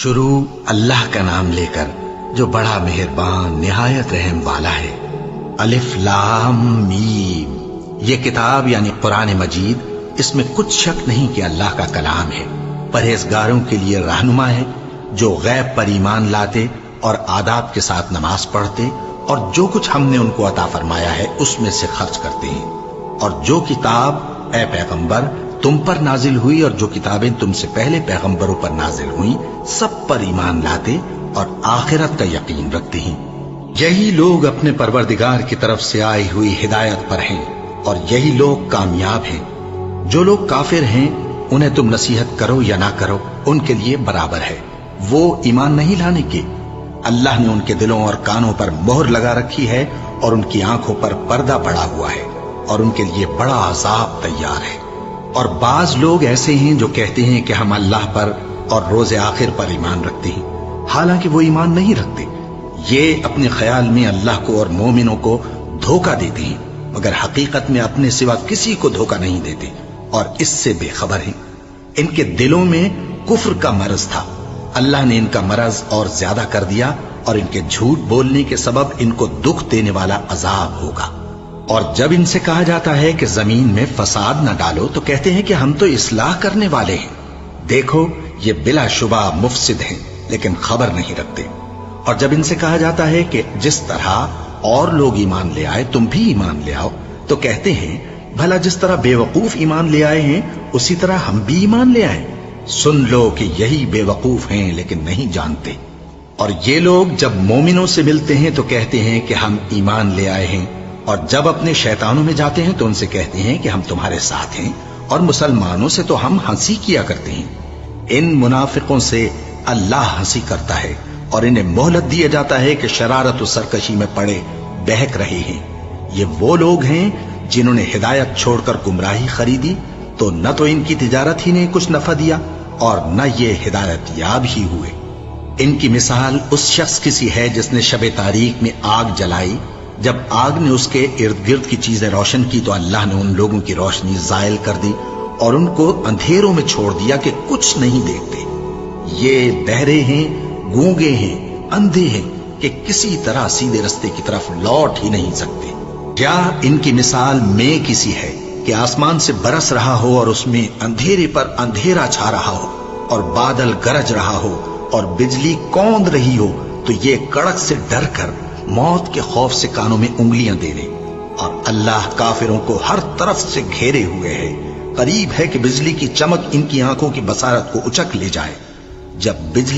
شروع اللہ کا نام لے کر جو بڑا مہربان نہایت رحم والا ہے۔ الف لام میم، یہ کتاب یعنی قرآن مجید، اس میں کچھ شک نہیں کہ اللہ کا کلام ہے، پرہیزگاروں کے لیے رہنما ہے، جو غیب پر ایمان لاتے اور آداب کے ساتھ نماز پڑھتے اور جو کچھ ہم نے ان کو عطا فرمایا ہے اس میں سے خرچ کرتے ہیں، اور جو کتاب اے پیغمبر تم پر نازل ہوئی اور جو کتابیں تم سے پہلے پیغمبروں پر نازل ہوئیں سب پر ایمان لاتے اور آخرت کا یقین رکھتے ہیں۔ یہی لوگ اپنے پروردگار کی طرف سے آئی ہوئی ہدایت پر ہیں اور یہی لوگ کامیاب ہیں۔ جو لوگ کافر ہیں انہیں تم نصیحت کرو یا نہ کرو ان کے لیے برابر ہے، وہ ایمان نہیں لانے کے۔ اللہ نے ان کے دلوں اور کانوں پر مہر لگا رکھی ہے اور ان کی آنکھوں پر پردہ پڑا ہوا ہے اور ان کے لیے بڑا عذاب تیار ہے۔ اور بعض لوگ ایسے ہیں جو کہتے ہیں کہ ہم اللہ پر اور روز آخر پر ایمان رکھتے ہیں، حالانکہ وہ ایمان نہیں رکھتے۔ یہ اپنے خیال میں اللہ کو اور مومنوں کو دھوکہ دیتے ہیں، مگر حقیقت میں اپنے سوا کسی کو دھوکہ نہیں دیتے اور اس سے بے خبر ہیں۔ ان کے دلوں میں کفر کا مرض تھا، اللہ نے ان کا مرض اور زیادہ کر دیا اور ان کے جھوٹ بولنے کے سبب ان کو دکھ دینے والا عذاب ہوگا۔ اور جب ان سے کہا جاتا ہے کہ زمین میں فساد نہ ڈالو تو کہتے ہیں کہ ہم تو اصلاح کرنے والے ہیں۔ دیکھو یہ بلا شبہ مفسد ہیں لیکن خبر نہیں رکھتے۔ اور جب ان سے کہا جاتا ہے کہ جس طرح اور لوگ ایمان لے آئے تم بھی ایمان لے آؤ تو کہتے ہیں بھلا جس طرح بے وقوف ایمان لے آئے ہیں اسی طرح ہم بھی ایمان لے آئیں۔ سن لو کہ یہی بے وقوف ہیں لیکن نہیں جانتے۔ اور یہ لوگ جب مومنوں سے ملتے ہیں تو کہتے ہیں کہ ہم ایمان لے آئے ہیں، اور جب اپنے شیطانوں میں جاتے ہیں تو ان سے کہتے ہیں کہ ہم تمہارے ساتھ ہیں، اور مسلمانوں سے تو ہم ہنسی کیا کرتے ہیں۔ ان منافقوں سے اللہ ہنسی کرتا ہے اور انہیں مہلت دیا جاتا ہے کہ شرارت و سرکشی میں پڑے بہک رہے ہیں۔ یہ وہ لوگ ہیں جنہوں نے ہدایت چھوڑ کر گمراہی خریدی، تو نہ تو ان کی تجارت ہی نے کچھ نفع دیا اور نہ یہ ہدایت یاب ہی ہوئے۔ ان کی مثال اس شخص کی سی ہے جس نے شب تاریک میں آگ جلائی، جب آگ نے اس کے ارد گرد کی چیزیں روشن کی تو اللہ نے ان لوگوں کی روشنی زائل کر دی اور ان کو اندھیروں میں چھوڑ دیا کہ کچھ نہیں دیکھتے۔ یہ بہرے ہیں، گونگے ہیں، اندھے ہیں کہ کسی طرح سیدھے رستے کی طرف لوٹ ہی نہیں سکتے۔ کیا ان کی مثال میں کسی ہے کہ آسمان سے برس رہا ہو اور اس میں اندھیرے پر اندھیرا چھا رہا ہو اور بادل گرج رہا ہو اور بجلی کوند رہی ہو تو یہ کڑک سے ڈر کر موت کے خوف سے کانوں میں انگلیاں دے لے۔ اور اللہ کافروں کو ہر طرف سے گھیرے ہوئے ہے، قریب ہے کہ بجلی کی چمک ان کی آنکھوں کی بصارت کو اچک لے جائے۔ جب بجلی